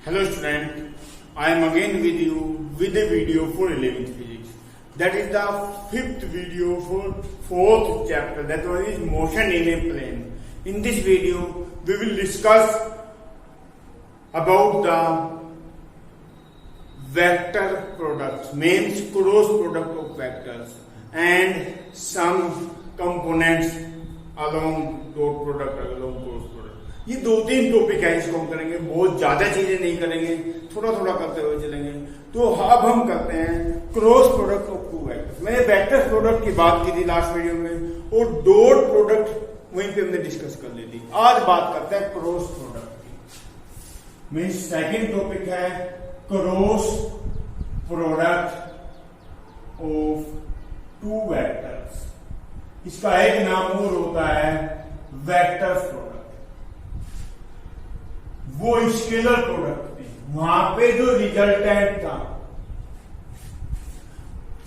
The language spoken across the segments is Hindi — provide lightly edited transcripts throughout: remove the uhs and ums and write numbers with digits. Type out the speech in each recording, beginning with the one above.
Hello student, I am again with you with a video for 11th physics. That is the fifth video for fourth chapter, that one is motion in a plane. In this video, we will discuss about the vector products, means cross product of vectors and some components along dot product, along cross product. ये दो तीन टॉपिक है, इसको हम करेंगे, बहुत ज्यादा चीजें नहीं करेंगे, थोड़ा थोड़ा करते हुए चलेंगे। तो अब हम करते हैं cross product of two vectors. मैंने वेक्टर प्रोडक्ट की बात की थी लास्ट वीडियो में और डॉट प्रोडक्ट वहीं पे हमने डिस्कस कर ली थी। आज बात करते हैं क्रॉस प्रोडक्ट की। मीन्स सेकेंड टॉपिक है cross product of two vectors. इसका एक नाम और होता है वेक्टर प्रोडक्ट। वो स्केलर प्रोडक्ट थी, वहां पे जो रिजल्टेंट था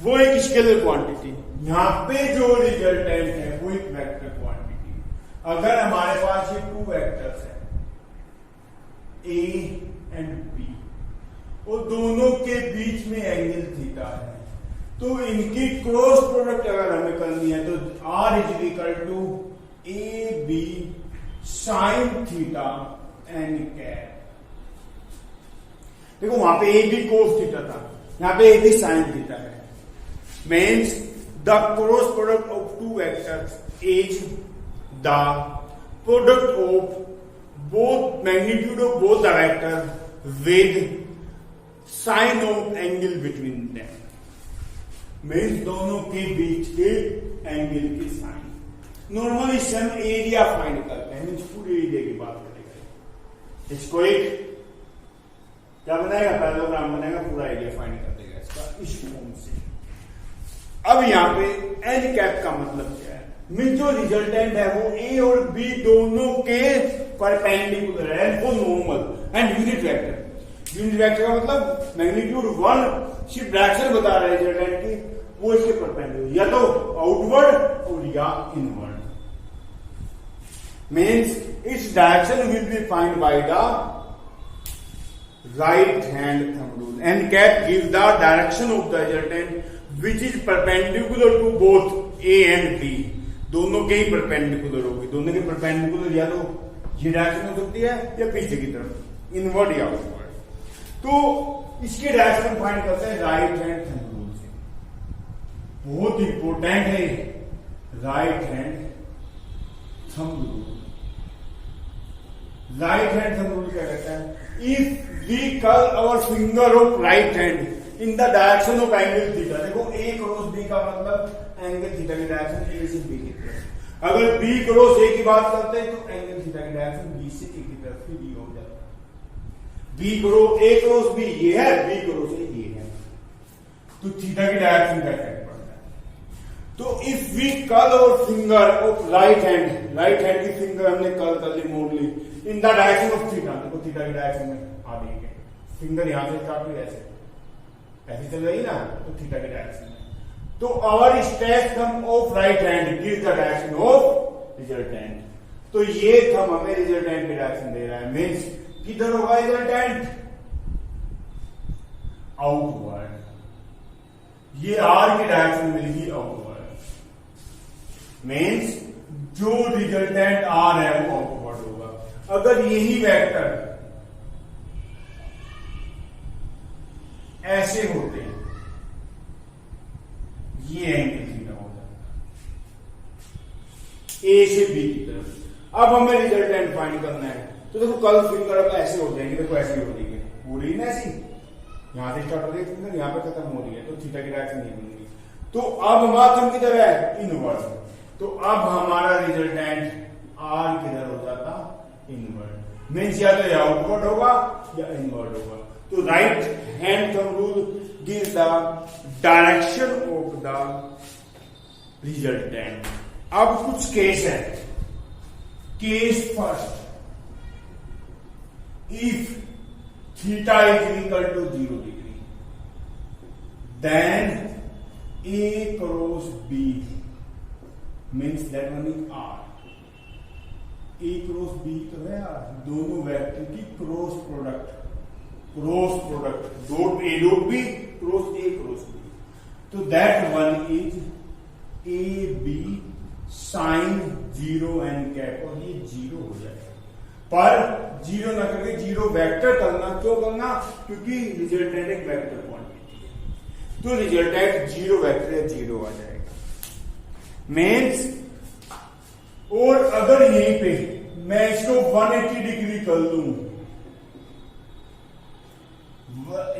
वो एक स्केलर क्वांटिटी, यहां पे जो रिजल्टेंट है वो एक वेक्टर क्वांटिटी। अगर हमारे पास ये टू वेक्टर्स है ए एंड बी और दोनों के बीच में एंगल थीटा है, तो इनकी क्रॉस प्रोडक्ट अगर हमें करनी है तो R is equal to A B sine theta N cap. देखो वहां पे ए बी कोस थीटा था, यहां पे ए बी साइन थीटा है। Means the cross product of two vectors is the product of both magnitude of both the vector with sine of angle between them. Means दोनों के बीच के एंगल की साइन। नॉर्मली इससे हम एरिया फाइंड करते हैं, मीन्स पूरे एरिया की बात करेंगे। इसको एक क्या बनाएगा, पैरेललोग्राम बनेगा, पूरा एरिया फाइंड कर देगा इसका इस फॉर्म से। अब यहां पे एन कैप का मतलब क्या है, मीन्स जो रिजल्टेंट है वो ए और बी दोनों के परपेंडिकुलर है, वो normal and unit vector. Unit vector का मतलब मैग्नीट्यूड वन सिर्फ डायरेक्शन बता रहा है रिजल्टेंट की, वो इसके परपेंडिकुलर, या तो आउटवर्ड और या inward. Means its direction will be found by the right hand thumb rule. N cap gives the direction of the resultant which is perpendicular to both A and B. दोनों के ही परपेंडिकुलर होगी, दोनों के परपेंडिकुलर या तो ये डायरेक्शन हो सकती है या पीछे की तरफ, इनवर्ड या आउटवर्ड। तो इसके डायरेक्शन फाइंड करते हैं राइट हैंड थंब रूल से। बहुत इंपॉर्टेंट है right hand thumb rule. Right hand thumb rule क्या कहता है, if we curl our finger of right hand in the direction of angle theta. देखो ए क्रॉस बी का मतलब एंगल थीटा की डायरेक्शन ए से बी की तरफ। अगर बी क्रॉस ए की बात करते हैं तो एंगल थीटा की डायरेक्शन बी से ए की तरफ की बी हो जाता है। B cross A cross B ये है, बी क्रॉस ए ये है, तो थीटा की डायरेक्शन का इफेक्ट पड़ता है। तो if we curl our finger of right hand की फिंगर हमने कर्ल कर ली, मोड़ ली in the direction of theta, देखो थीटा की डायरेक्शन में आ गई है, फिंगर यहां से स्टार्ट हुई ऐसे चल रही ना, तो थीटा की डायरेक्शन में। तो our stretch thumb of right hand gives the direction of resultant. तो ये थंब हमें रिजल्टेंट की डायरेक्शन दे रहा है। मीन्स किधर होगा रिजल्टेंट, आउटवर्ड। ये आर की डायरेक्शन मिलेगी आउटवर्ड। मीन्स जो रिजल्टेंट आर है वो आउटवर्ड होगा। अगर यही वेक्टर ऐसे होते हैं, ये एंगल थीटा हो जाता ए से बी की तरफ। अब हमें रिजल्टेंट फाइंड करना है, तो देखो कल फिंगर अब ऐसे हो जाएंगे, देखो ऐसी हो रही है, हो रही है ना ऐसी, यहां से स्टार्ट हो रही है फिंगर, यहां पे खत्म हो रही है, तो थीटा की डायरेक्शन नहीं बनेगी। तो अब हमारा थंब किधर है, इनवर्ड। तो अब हमारा रिजल्टेंट आर किधर हो जाता, इनवर्ड। मीन्स या तो आउटवर्ड होगा या इनवर्ड होगा। तो right hand thumb rule gives the direction of the resultant. अब कुछ केस है। Case first, if theta is equal to 0 degree then A cross B means that one is R. A cross B तो है यार, दोनों वेक्टर की cross product cross product dot A dot B cross A cross B, तो that one is A B sine 0 N cap, और ये 0 हो जाएगा। पर 0 ना करके 0 वेक्टर करना, क्यों करना? क्योंकि रिजल्टेंट एक वेक्टर क्वांटिटी है, तो रिजल्टेंट 0 वेक्टर है, 0 आ जाएगा। मीन्स, और अगर यहीं पे मैं इसको 180 डिग्री कर लूं,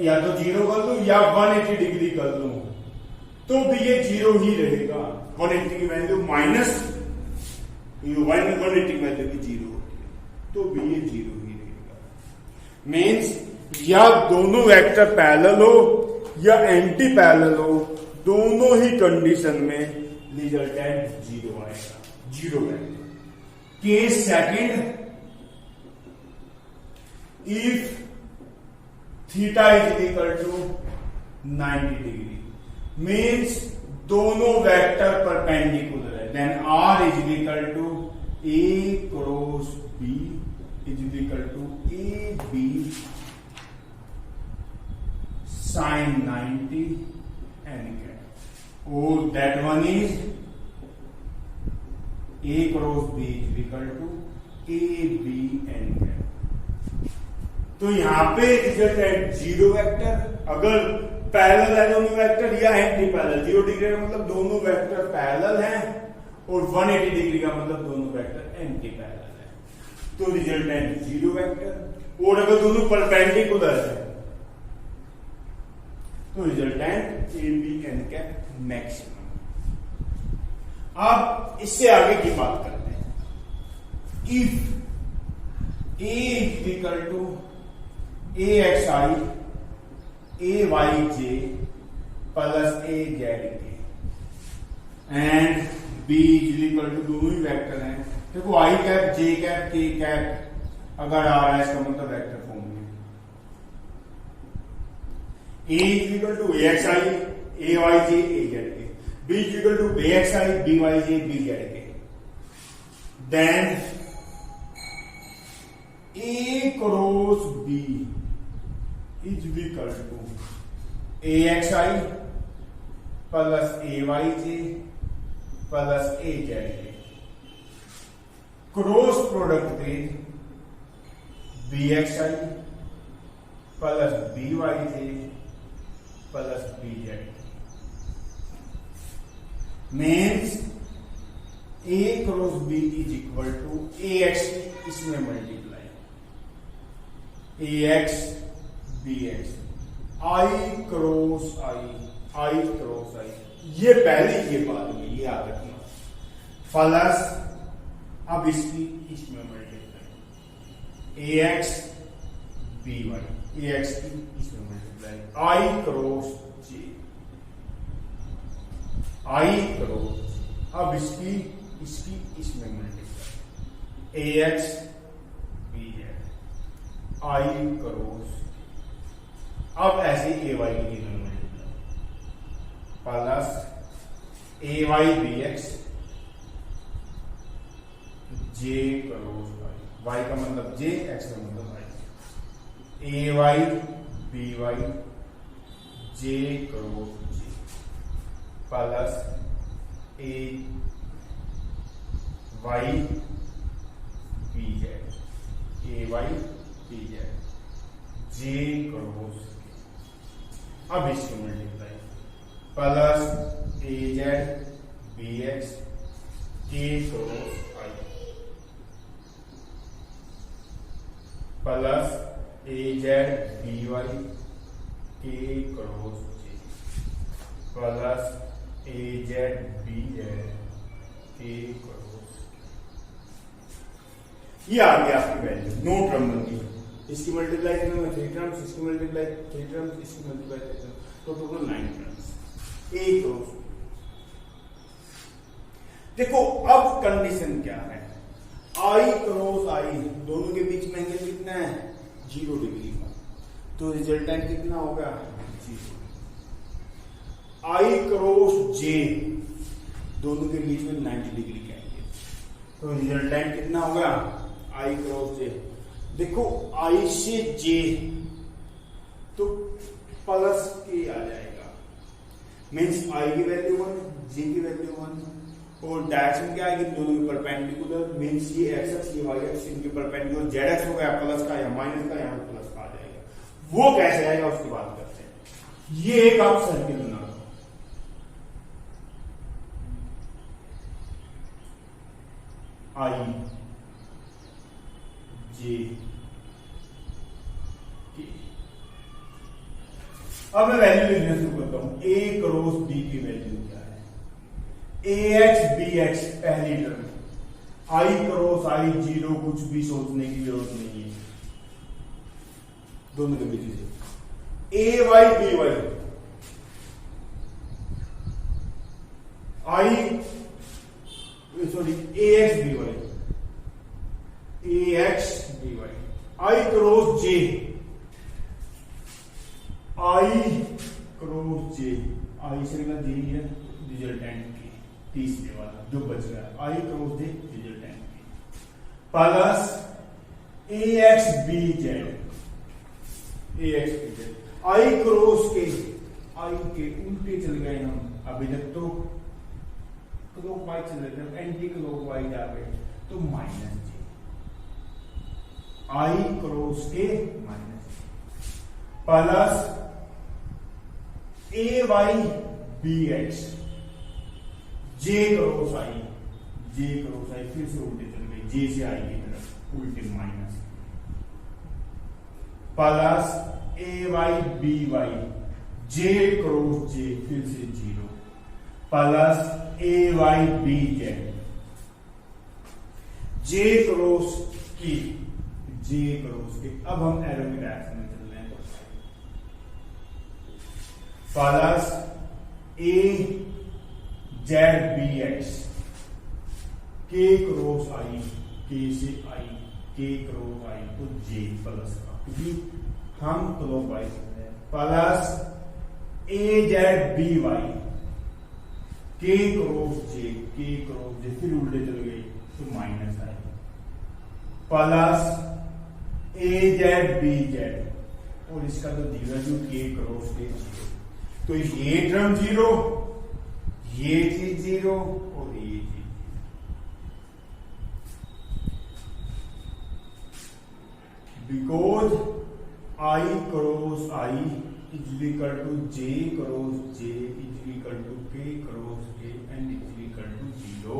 या तो 0 कर लूं या 180 डिग्री कर लूं, तो भी ये 0 ही रहेगा। 180 की वैल्यू माइनस 180 की वैल्यू भी 0 होती है, तो भी ये 0 ही रहेगा। मीन्स या दोनों वेक्टर पैरेलल हो या एंटी पैरेलल हो, दोनों ही कंडीशन में रिजल्टेंट 0 आएगा, 0 value. Case second, if theta is equal to 90 degree, means दोनों वेक्टर परपेंडिकुलर है, then R is equal to A cross B is equal to A B sine 90 N cap, और that one is A cross B is equal to A B N cap. तो यहां पे रिजल्टेंट 0 वेक्टर, अगर पैरेलल है दोनों वेक्टर या एंटी पैरेलल, 0 डिग्री का मतलब दोनों वेक्टर पैरेलल हैं, और 180 डिग्री का मतलब दोनों वेक्टर एंटी पैरेलल है, तो रिजल्टेंट 0 वेक्टर। और अगर दोनों परपेंडिकुलर है तो resultant A B N cap maximum. अब इससे आगे की बात करते हैं। If A is equal to A X I A Y J plus A Z K and B is equal to, दोनों ही वेक्टर हैं। देखो I cap J cap K cap अगर आ रहा है, इसका मतलब वेक्टर फॉर्म में। A is equal to A X I A Y J A Z के, B is equal to B X I B Y J B Z K, then A cross B is equal to A X I plus A Y J plus A Z K, cross product with B X I plus B Y J plus B Z. Means A cross B is equal to A X, इसमें multiply A X B X, I cross I cross I, ये पहले ये बाद में, ये याद रखना। प्लस अब इसकी इसमें multiply A X B Y, A X की इसमें multiply I cross J, I cross, अब इसकी इसमें multiply A X B Z I cross, अब ऐसे ए वाई की तीनों multiply plus A Y B X J cross Y, Y का मतलब जे, एक्स का मतलब Y, A Y B Y J cross J plus A Y B Z, A Y B Z J cross, अब इसकी multiply plus A Z B X के cross I plus A Z B Y के cross J plus A Z B Z K cross. ये आ गया आपकी वैल्यू, नोट नंबर की। इसकी मल्टीप्लाई करने में 3 टर्म्स, इसकी मल्टीप्लाई 3 टर्म्स, इसकी मल्टीप्लाई 3 टर्म्स, तो टोटल 9 टर्म्स। ए क्रॉस, देखो अब कंडीशन क्या है, आई क्रॉस आई, दोनों के बीच में एंगल कितना है 0 डिग्री का, तो रिजल्टेंट कितना होगा 0। आई क्रॉस जे, दोनों के बीच में 90 डिग्री का एंगल, तो रिजल्टेंट कितना होगा आई क्रॉस जे। देखो आई से जे तो प्लस के आ जाएगा, मीन्स आई की वैल्यू 1, जी की वैल्यू 1 और डायरेक्शन क्या आएगी, दोनों के परपेंडिकुलर, मीन्स ये एक्स एक्स ये वाई एक्स इनके परपेंडिकुलर, जेड एक्स हो गया प्लस का या माइनस का, यहाँ प्लस का आ जाएगा। वो कैसे आएगा उसकी बात करते हैं। ये एक आप सर्किल बना लो, आई जे के। अब मैं वैल्यू लिखना शुरू करता हूं। ए क्रॉस बी की वैल्यू क्या है, ए एक्स बी एक्स पहली टर्म, आई क्रॉस आई जीरो, कुछ भी सोचने की जरूरत नहीं है, दोनों के बीच से A Y B Y, I sorry A X B Y, A X B Y, I cross J, I cross J, I से निकला जे है रिजल्टेंट की, तीसरे वाला जो बच गया, आई क्रॉस जे रिजल्टेंट की, plus A X B Z, A X B Z, I cross के, आई के उल्टे चल गए हम, अभी तक तो क्लॉकवाइज चल रहे थे, एंटी क्लॉकवाइज आ गए, तो माइनस जे, आई क्रॉस के minus plus A Y B X, J cross I, J cross आई फिर से उल्टे चल गए, जे से आई की तरफ उल्टे minus, plus A Y B Y, J cross जे फिर से zero, plus A Y B Z, J cross की, जे क्रॉस के। अब हम एरो की डायरेक्शन में चल रहे हैं, plus A Z B X, के क्रॉस आई, के से आई, के क्रॉस आई तो जे प्लस का, क्योंकि हम क्लॉकवाइज चल रहे हैं, plus A Z B Y, के क्रॉस जे, के क्रॉस जे फिर उल्टे चल गई तो minus I, plus A Z B Z, और इसका तो दी वैल्यू के क्रॉस के जीरो, तो ये टर्म जीरो, ये चीज जीरो और ये चीज, because I cross I is equal to J cross J is equal to K cross K and is equal to zero,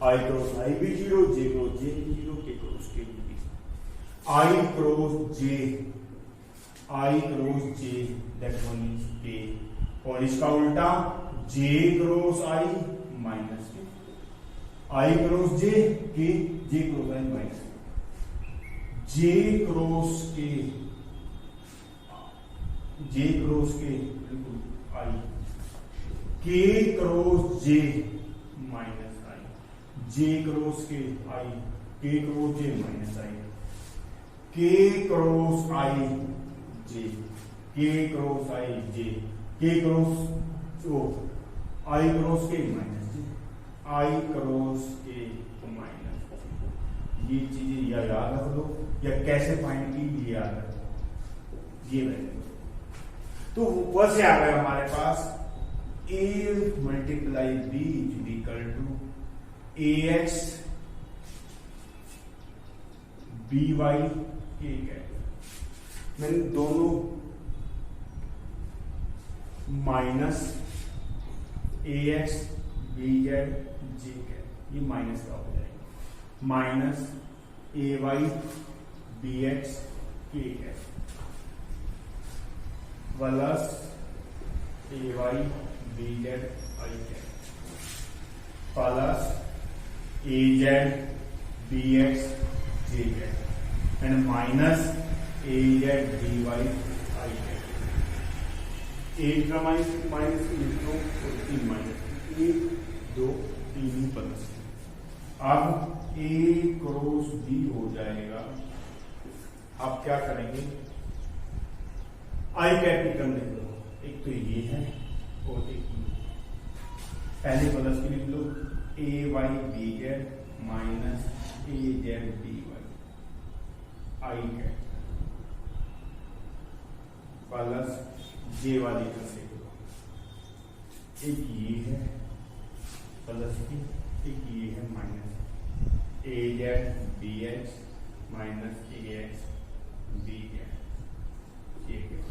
I cross I भी जीरो, जे क्रॉस जे भी जीरो, के क्रॉस के भी, I cross J, I cross J that one is K, और इसका उल्टा जे क्रॉस आई माइनस के, आई क्रॉस जे के, जे क्रॉस आई माइनस, जे क्रॉस के, जे क्रॉस के बिल्कुल आई, के क्रॉस जे माइनस आई, जे क्रॉस के आई, के क्रॉस जे माइनस आई, के क्रॉस आई जे, के क्रॉस आई जे, के क्रॉस जो आई क्रॉस के माइनस जे, आई क्रॉस के माइनस, ये चीजें या याद रख लो या कैसे फाइंड की ये याद रखो, ये वैल्यू। तो ऊपर से आ गया हमारे पास a multiply b is equal to A X B Y A है, मैंने दोनों minus A X B Z J है, ये माइनस का हो जाएगा, minus A Y B X K है, plus A Y B Z I है, plus A Z B X J है and minus A Z D Y I है, एक का माइनस लिख लो और तीन माइनस, एक दो तीन प्लस, अब ए क्रॉस बी हो जाएगा। आप क्या करेंगे, आई कैपिटल लिख लो, एक तो ये है और एक ये, पहले प्लस की लिख लो, A Y B Z minus A Z D Y I capital, plus J वाली टर्म लिख लो, एक ये है प्लस की, एक ये है minus A Z B x minus A X B Z, ठीक है,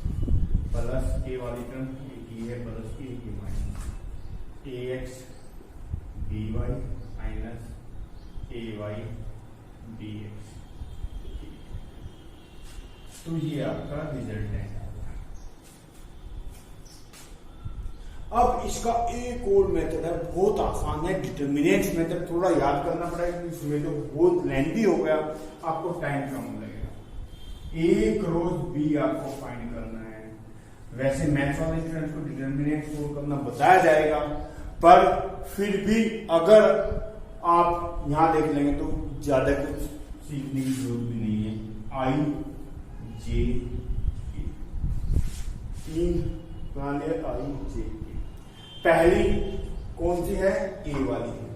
प्लस ए वाली टर्म एक ये है प्लस की, एक ये minus A X B Y minus A Y B X, तो ये आपका रिजल्ट है। अब इसका एक और मेथड है, बहुत आसान है, डिटर्मिनेंट्स मेथड, थोड़ा याद करना पड़ेगा, इसमें तो बहुत लेंथी हो गया, आपको टाइम कम लगेगा। ए क्रॉस बी आपको फाइंड करना है। वैसे मैथ्स वाले स्टूडेंट्स को डिटर्मिनेंट सोल्व करना बताया जाएगा, पर फिर भी अगर आप यहां देख लेंगे तो ज्यादा कुछ सीखने की जरूरत भी नहीं है। आई जे के, तीन आई जे के, पहली कौन सी है, ए वाली है,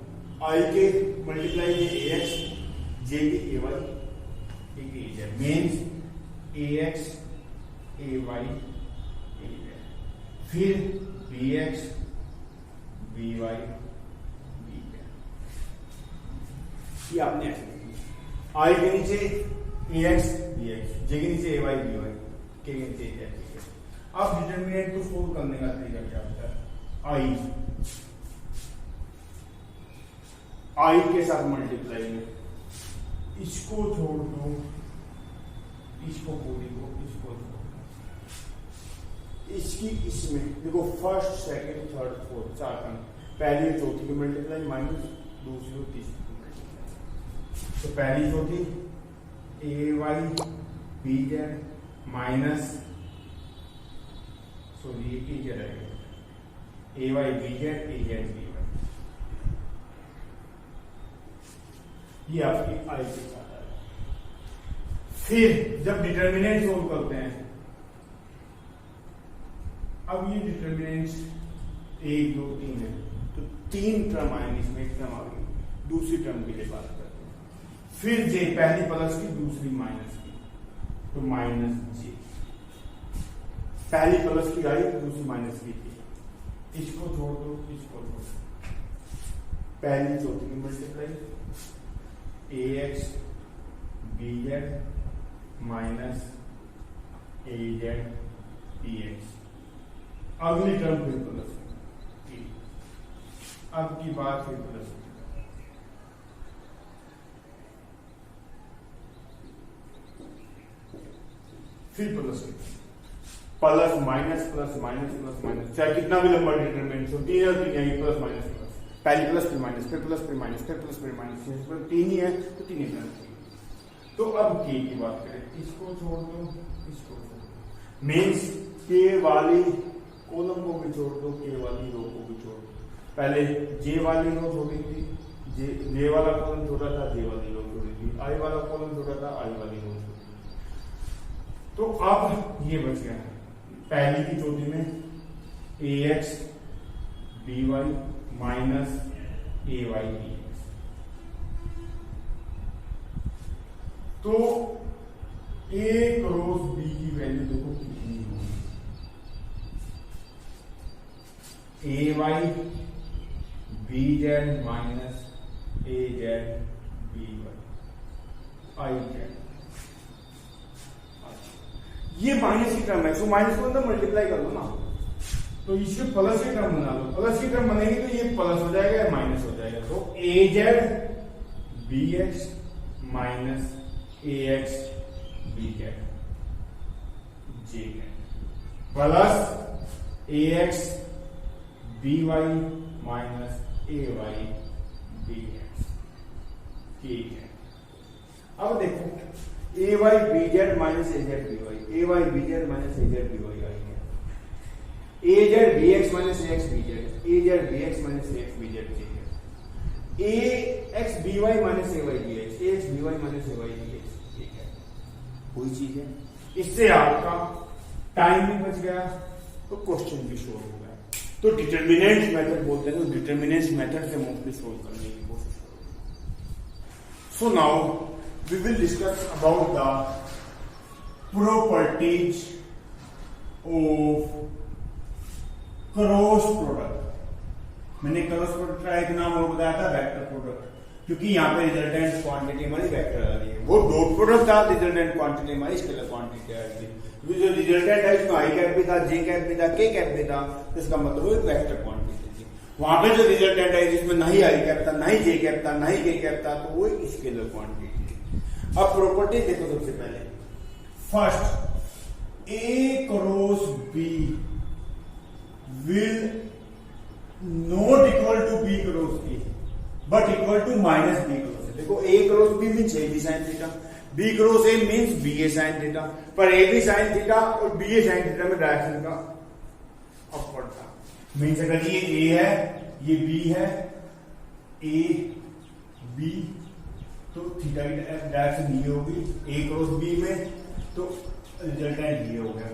आई के मल्टीप्लाई में ए एक्स, जे के ए वाई, एक A Z, means A X A Y A Z, फिर B X B Y B Z, ये आपने ऐसे आई के नीचे A X B X, J के नीचे ए वाई बी वाई, के नीचे ए जेड, ठीक है। अब डिटर्मिनेंट को सोल्व करने का तरीका क्या होता है, आई के साथ मल्टीप्लाई में इसको छोड़ दो, इसको पूरी को, इसको छोड़ दो, इसकी इसमें देखो फर्स्ट सेकंड थर्ड फोर्थ चार टर्म, पहली चौथी की मल्टीप्लाई माइनस दूसरी और तीसरी की मल्टीप्लाई, तो पहली चौथी A Y B Z minus, sorry ये ए जेड आएगा, A Y B Z A Z B Y, ये आपकी आई के साथ है। फिर जब डिटर्मिनेंट सोल्व करते हैं, अब ये डिटर्मिनेंट एक दो तीन है, तो तीन टर्म आएंगे, इसमें एक टर्म आ गई, दूसरी टर्म के लिए बात करते हैं। फिर जे, पहली प्लस की दूसरी माइनस की, तो माइनस जे, पहली प्लस की आई दूसरी माइनस की थी, इसको छोड़ दो, इसको छोड़ दो, पहली चौथी की multiply A X B Z minus A Z B x, अगली टर्म फिर प्लस, अब की बात फिर प्लस, फिर plus plus minus plus minus plus minus, चाहे कितना भी लंबा डिटरमिनेंट हो, तीन और तीन है, प्लस माइनस प्लस, पहली प्लस फिर माइनस फिर प्लस फिर माइनस फिर प्लस फिर माइनस, तीन ही है तो तीन ही प्लस। तो अब के की बात करें, इसको छोड़ दो, इसको छोड़ दो, मीन्स के वाली कॉलम को भी छोड़ दो, के वाली रो को भी छोड़ दो, पहले जे वाली रो छोड़ी थी, जे वाला कॉलम छोड़ा था, जे वाली रो छोड़ी थी, आई वाला कॉलम छोड़ा था, आई वाली रो छोड़ी थी, तो अब ये बच गया पहली की चौथी में A X B Y minus A Y B X, तो ए क्रॉस बी की वैल्यू देखो कितनी होगी, A Y B Z minus A Z B Y I Z, ये माइनस की टर्म है, सो माइनस को अंदर मल्टीप्लाई कर दो ना, तो इसके प्लस की टर्म बना लो, प्लस की टर्म बनेगी तो ये प्लस हो जाएगा या माइनस हो जाएगा, तो ए Z B x minus A X B Z J plus A X B Y minus A Y B x, ठीक है। अब देखो ए Y B Z minus A Z B Y, A Y B Z minus A Z B Y I है, ए Z B x minus A X B Z, A Z B x minus A X B Z J है, ए X B Y minus A Y B x, A X B Y minus A Y B x, ठीक है, कोई चीज है। इससे आपका टाइम भी बच गया, तो क्वेश्चन भी सोल्व हो गया। तो डिटर्मिनेंट मेथड बोलते हैं, तो डिटर्मिनेंट मेथड से मोस्टली सोल्व करने की कोशिश करो। So now we will discuss about the properties of cross product. मैंने क्रॉस प्रोडक्ट का एक नाम और बताया था वेक्टर प्रोडक्ट, क्योंकि यहाँ पे रिजल्टेंट क्वांटिटी हमारी वेक्टर आ रही है। वो डॉट प्रोडक्ट था, रिजल्टेंट क्वांटिटी हमारी स्केलर क्वांटिटी आ रही है। जो रिजल्टेंट है इसमें आई कैप भी था, जे कैप भी था, के कैप भी था, इसका मतलब वो वेक्टर क्वांटिटी थी। वहां पे जो रिजल्टेंट है जिसमें ना ही आई कैप था, ना ही जे कैप था, ना ही के कैप था, तो वो स्केलर क्वांटिटी थी। अब प्रॉपर्टी देखो सबसे पहले, first A cross B will not equal to b cross a but equal to minus b cross a। देखो a cross b means a b sin theta, b cross a means b a sin theta, पर a b sin theta और b a sin theta में डायरेक्शन का अपवर्ड था। मीन्स अगर ये a है, ये b है, a b, तो थीटा की डायरेक्शन ये होगी a क्रॉस b में, तो रिजल्टेंट ये हो गया।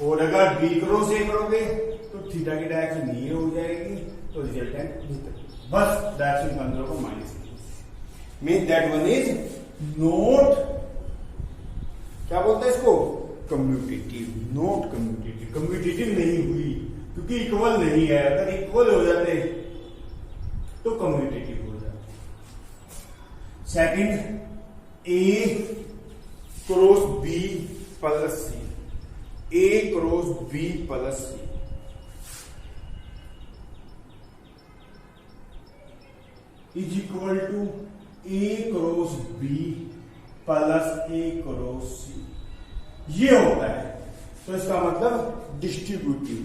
और अगर b क्रॉस a करोगे तो थीटा की डायरेक्शन ये हो जाएगी, तो रिजल्टेंट बस डायरेक्शन का अंदर को minus mean that one is not, क्या बोलते हैं इसको, कम्यूटेटिव, नॉट कम्यूटेटिव। कम्यूटेटिव नहीं हुई क्योंकि इक्वल नहीं है। अगर इक्वल हो जाते तो कम्यूटेटिव हो जाते। Second, A cross B plus C, A cross B plus C is equal to A cross B plus A cross C, ये होता है। तो इसका मतलब डिस्ट्रीब्यूटिव,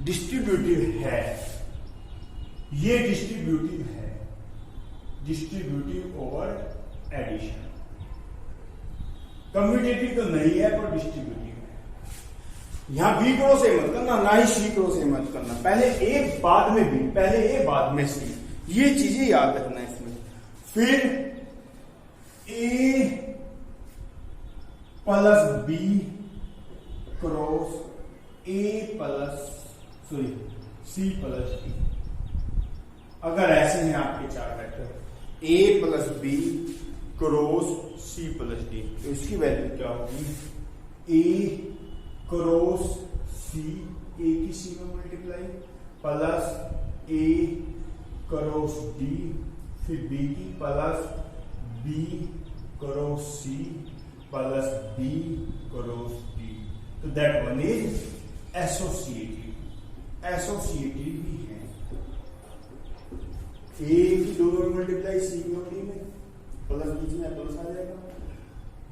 डिस्ट्रीब्यूटिव है, ये डिस्ट्रीब्यूटिव है, डिस्ट्रीब्यूटिव ओवर एडिशन। कम्यूटेटिव तो नहीं है पर डिस्ट्रीब्यूटिव है। यहां बी क्रॉस ए मत करना, ना ही सी क्रॉस ए मत करना, पहले ए बाद में बी, पहले ए बाद में सी, ये चीजें याद रखना है इसमें। फिर A plus B cross A plus C plus D. अगर ऐसे हैं आपके चार vector, A plus B cross C plus D, तो इसकी वैल्यू क्या होगी, ए क्रॉस सी, ए की सी में multiply, plus A cross D, फिर बी की plus B cross C plus B cross D. तो that one is associative, associative भी है। ए की दोनों में मल्टीप्लाई, सी की डी में प्लस, बीच में प्लस आ जाएगा,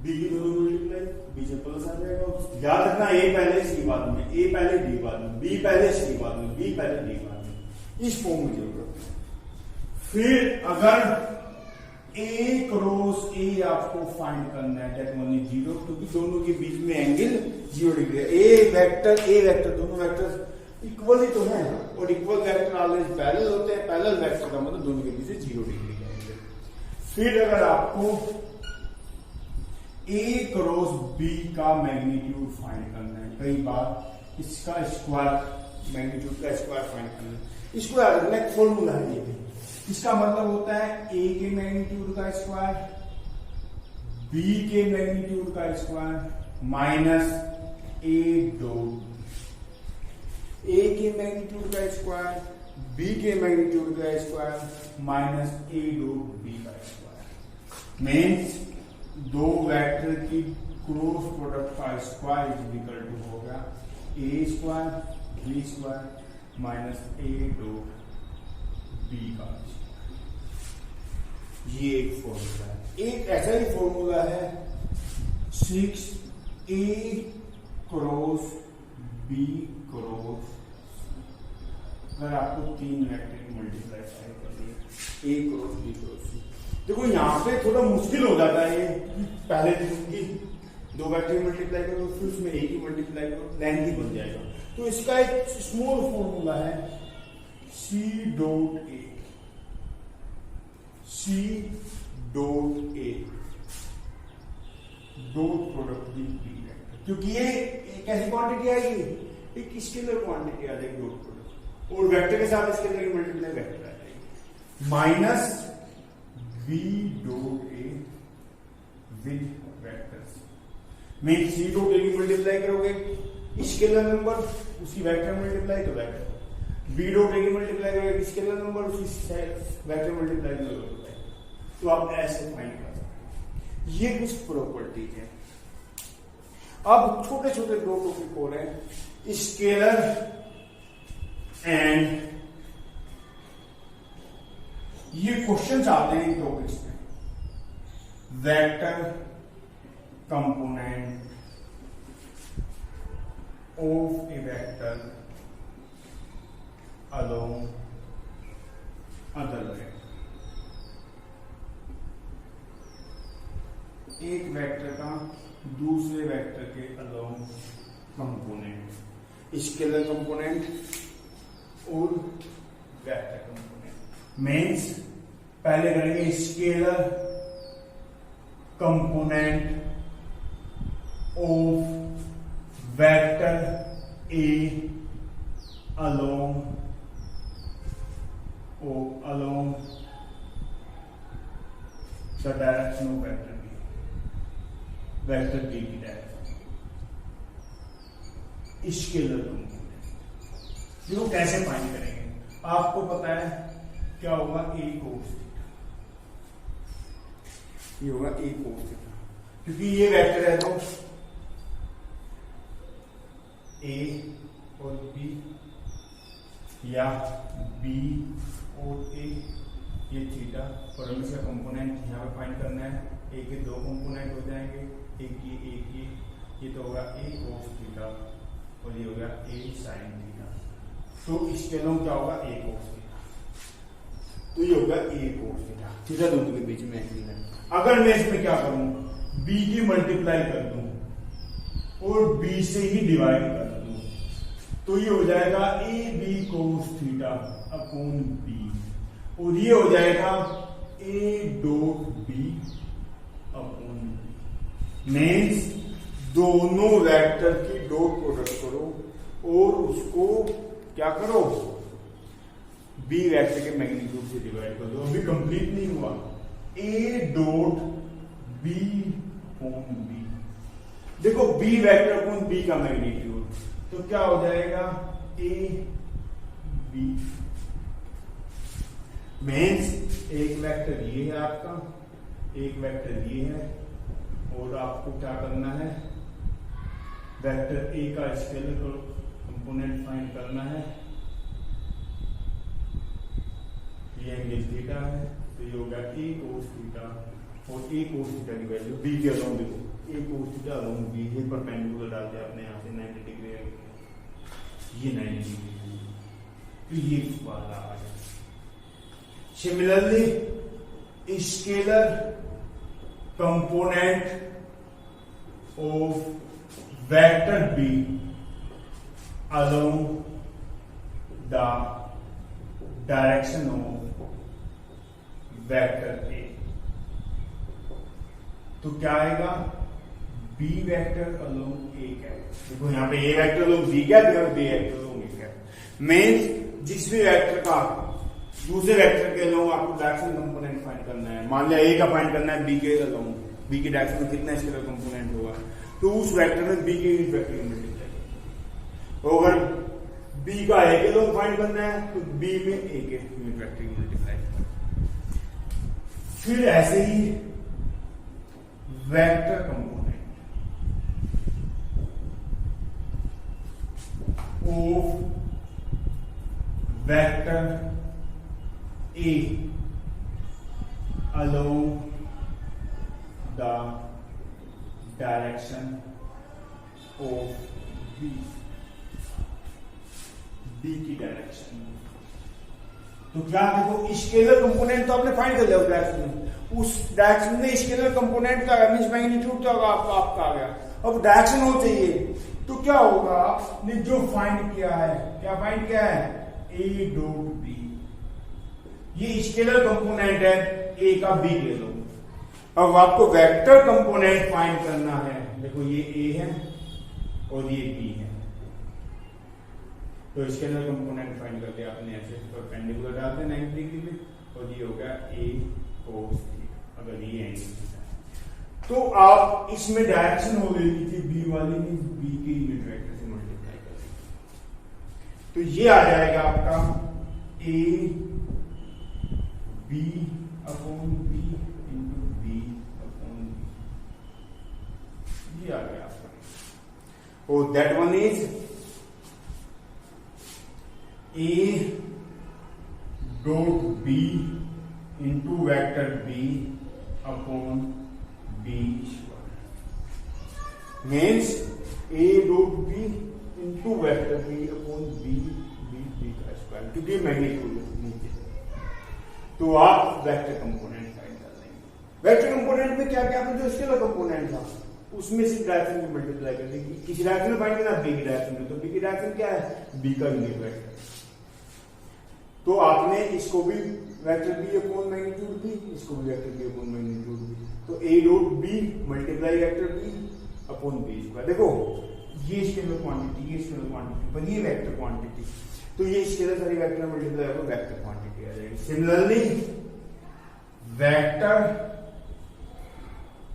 बी की दोनों मल्टीप्लाई, बीच में प्लस आ जाएगा। याद रखना ए पहले सी बाद में, ए पहले डी बाद में, बी पहले सी बाद में, बी पहले डी बाद में, इस फॉर्म में जरूरत है। फिर अगर ए क्रॉस ए आपको फाइंड करना है, दैट वन इज जीरो, क्योंकि दोनों के बीच में एंगल 0 डिग्री है। ए वेक्टर दोनों वेक्टर इक्वल ही तो है, और इक्वल वेक्टर ऑलवेज पैरेलल होते हैं। पैरेलल वेक्टर का मतलब दोनों के बीच से 0 डिग्री का एंगल। फिर अगर आपको ए क्रॉस बी का मैग्नीट्यूड फाइंड करना है, कई बार इसका स्क्वायर, मैग्नीट्यूड का स्क्वायर फाइंड करना है, इसको याद रखना, एक फॉर्मूला है ये। इसका मतलब होता है ए के मैग्नीट्यूड का स्क्वायर, बी के मैग्नीट्यूड का square minus A dot, A के मैग्नीट्यूड का स्क्वायर, बी के मैग्नीट्यूड का square minus A dot B का स्क्वायर। मीन्स दो वेक्टर की क्रॉस प्रोडक्ट का स्क्वायर इज इक्वल टू होगा A square B square minus A dot B का। ये एक फॉर्मूला है। एक ऐसा ही फॉर्मूला है 6a क्रॉस b क्रॉस, अगर आपको तीन वेक्टर मल्टीप्लाई कर दिए, a cross b cross c। देखो यहां पे थोड़ा मुश्किल हो जाता है, पहले की दो वेक्टर मल्टीप्लाई करो, फिर उसमें a की मल्टीप्लाई करो, लेंथी बन जाएगा। तो इसका एक स्मॉल फॉर्मूला है c dot a, C dot A dot product the B vector, क्योंकि ये कैसी क्वांटिटी आएगी, एक स्केलर क्वांटिटी आ जाएगी डॉट प्रोडक्ट, और वेक्टर के साथ स्केलर की मल्टीप्लाई वेक्टर आ जाएगी, minus B dot A with vectors. Mean C dot A की मल्टीप्लाई करोगे स्केलर नंबर उसी वेक्टर मल्टीप्लाई तो वेक्टर बी डॉट ए की मल्टीप्लाई करेगा स्केलर नंबर उसी वेक्टर मल्टीप्लाई तो तो आप ऐसे फाइंड कर सकते। ये कुछ प्रॉपर्टीज है। अब छोटे छोटे दो टॉपिक हो रहे हैं, स्केलर एंड ये क्वेश्चन आते हैं इन टॉपिक्स में, vector component of a vector along other vector. एक वेक्टर का दूसरे वेक्टर के अलोंग कंपोनेंट, स्केलर कंपोनेंट और वेक्टर कंपोनेंट। मीन्स पहले करेंगे scalar component of vector A along the direction of vector B, vector B की डायरेक्शन। स्केलर कंपोनेंट देखो कैसे फाइंड करेंगे, आपको पता है क्या होगा, ए कोस थीटा, ये होगा ए कोस थीटा, क्योंकि ये वेक्टर है तो ए और बी या बी और ए, ये थीटा और हमें इसका कंपोनेंट यहाँ पे फाइंड करना है। ए के दो कंपोनेंट हो जाएंगे, एक ये तो होगा ए कोस थीटा और ये होगा ए साइन थीटा। तो इसके अलावा क्या होगा, ए कोस थीटा, तो ये होगा ए कोस थीटा, थीटा दोनों के बीच में एंगल है। अगर मैं इसमें क्या करूं, बी की मल्टीप्लाई कर दूं और बी से ही डिवाइड कर दूं, तो ये हो जाएगा A B cos theta upon B, और ये हो जाएगा A dot B upon B. Means दोनों वेक्टर की डॉट प्रोडक्ट करो और उसको क्या करो, बी वेक्टर के मैग्नीट्यूड से डिवाइड कर दो। अभी कंप्लीट नहीं हुआ, A dot B upon B, देखो बी वेक्टर अपॉन बी का मैग्नीट्यूड, तो क्या हो जाएगा ए बी। मीन्स एक वेक्टर ये है आपका, एक वेक्टर ये है, और आपको क्या करना है, वेक्टर ए का स्केलर कंपोनेंट फाइंड करना है। ये एंगल थीटा है, तो ये होगा ए कोस थीटा, और ए कोस थीटा की वैल्यू बी के अलोंग देखो, ए कोस थीटा अलोंग बी, ये परपेंडिकुलर डाल दिया आपने यहाँ से 90 डिग्री, ये 90 डिग्री, तो ये वाला आ गया। Similarly scalar component of vector B along the direction of vector A, तो क्या आएगा, बी वेक्टर अलोंग ए क्या है, देखो यहाँ पे ए वेक्टर अलोंग बी क्या है, बी वेक्टर अलोंग ए क्या है। मीन्स जिस भी वेक्टर का दूसरे वेक्टर के अलोंग आपको डायरेक्शन कंपोनेंट फाइंड करना है, मान लिया ए का फाइंड करना है बी के अलोंग, बी के डायरेक्शन में कितना स्केलर कंपोनेंट होगा, तो उस वेक्टर में बी के यूनिट वेक्टर मल्टीप्लाई, अगर बी का ए के अलोंग फाइंड करना है तो बी में ए के यूनिट वेक्टर मल्टीप्लाई। फिर ऐसे ही vector component of vector A along the direction of B, B की डायरेक्शन। तो क्या देखो स्केलर कंपोनेंट तो आपने फाइंड कर लिया उस डायरेक्शन में, उस डायरेक्शन में स्केलर कंपोनेंट का मींस मैग्नीट्यूड क्या होगा आपका आ गया। अब डायरेक्शन हो चाहिए तो क्या होगा, आपने जो फाइंड किया है, क्या फाइंड किया है, ए डॉट बी, ये स्केलर कंपोनेंट है ए का बी ले लो। अब आपको वेक्टर कंपोनेंट फाइंड करना है, देखो ये ए है और ये बी है, तो स्केलर कंपोनेंट फाइंड करके आपने ऐसे परपेंडिकुलर डाल दें 90 डिग्री में, और ये होगा ए कोस थीटा, अगर ये एंगल थीटा। तो आप इसमें डायरेक्शन हो गई थी बी वाली में, बी के यूनिट वेक्टर से मल्टीप्लाई तो ये आ जाएगा आपका A B upon B into B upon B, ये आ गया आपका। और that one is A dot B into vector B upon B square means A dot B into vector B upon B B का स्क्वायर, क्योंकि मैग्नीट्यूड नीचे। तो आप वेक्टर कंपोनेंट फाइंड कर लेंगे। वेक्टर कंपोनेंट में क्या क्या जो स्केलर कंपोनेंट था उसमें से डायरेक्शन को मल्टीप्लाई कर देंगे। किसी डायरेक्शन में फाइंड करना, बी की डायरेक्शन में, तो बी की डायरेक्शन क्या है, बी का यूनिट वेक्टर। तो आपने इसको भी vector B upon magnitude B, इसको भी vector B upon magnitude B, तो A dot B multiply vector B upon B square. देखो ये स्केलर क्वांटिटी, ये स्केलर क्वांटिटी, पर ये वेक्टर क्वांटिटी, तो ये स्केलर सारी वेक्टर मल्टीप्लाई होकर वेक्टर क्वांटिटी आ जाएगी। Similarly vector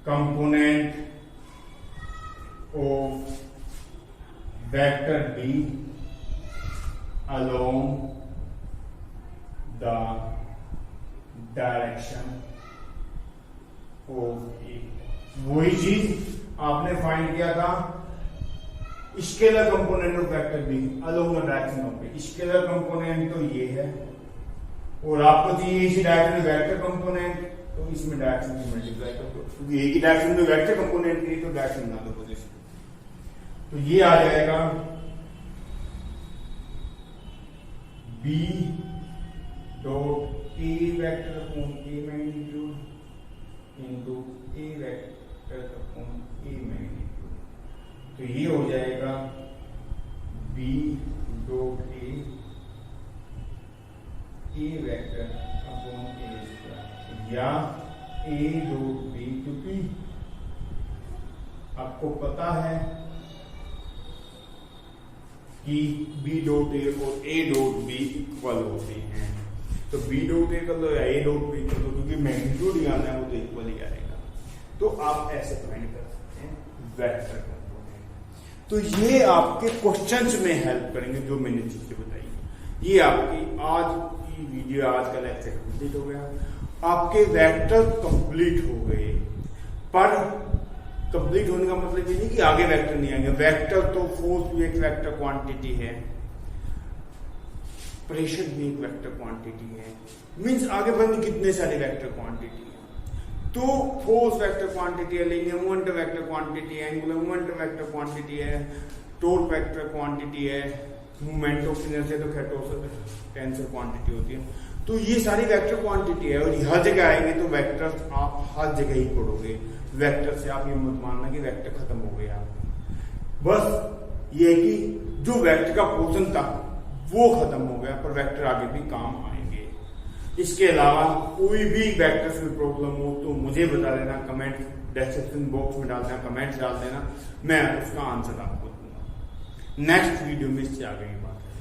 component of vector B along the direction of A, वही चीज आपने फाइंड किया था scalar component of vector B along the direction of A. Scalar component तो ये है और आपको चाहिए इसी डायरेक्शन में वेक्टर कंपोनेंट, तो इसमें डायरेक्शन की मल्टीप्लाई कर दो, क्योंकि एक ही डायरेक्शन में वेक्टर कंपोनेंट की तो डायरेक्शन बना दो पोजीशन। तो ये आ जाएगा B dot A vector upon A magnitude into A vector upon A magnitude, तो ये हो जाएगा B dot A vector upon A square, या ए डॉट बी, क्योंकि आपको पता है कि बी डॉट ए और ए डॉट बी इक्वल होते हैं, तो बी डॉट ए कर लो या ए डॉट बी कर लो, क्योंकि मैग्नीट्यूड ही आना है वो तो इक्वल ही आएगा। तो आप ऐसे फाइंड कर सकते हैं वेक्टर कंपोनेंट। तो ये आपके क्वेश्चंस में हेल्प करेंगे जो मैंने चीजें बताई। ये आपकी आज की वीडियो, आज का लेक्चर कंप्लीट हो गया। आपके वेक्टर कंप्लीट हो गए, पर कंप्लीट होने का मतलब ये नहीं कि आगे वेक्टर नहीं आएंगे। वेक्टर तो फोर्स भी एक वेक्टर क्वांटिटी है, प्रेशर भी एक वेक्टर क्वांटिटी है, मींस आगे बढ़ने कितने सारे वेक्टर क्वांटिटी है। तो फोर्स वेक्टर क्वांटिटी है, लिनियर मोमेंट वेक्टर क्वांटिटी है, एंगुलर मोमेंट वेक्टर क्वांटिटी है, टॉर्क वेक्टर क्वांटिटी है, मूवमेंट ऑफ इनर्शिया तो खैर टेंसर क्वांटिटी होती है। तो ये सारी वेक्टर क्वांटिटी है और हर जगह आएंगे, तो वेक्टर्स आप हर जगह ही पढ़ोगे। वेक्टर से आप ये मत मानना कि वेक्टर खत्म हो गया। बस ये है कि जो वेक्टर का पोर्शन था वो खत्म हो गया, पर वेक्टर आगे भी काम आएंगे। इसके अलावा कोई भी वेक्टर्स में प्रॉब्लम हो तो मुझे बता देना, कमेंट डिस्क्रिप्शन बॉक्स में डाल देना, कमेंट डाल देना, मैं उसका आंसर आपको दूंगा। नेक्स्ट वीडियो में इससे आगे की बात है।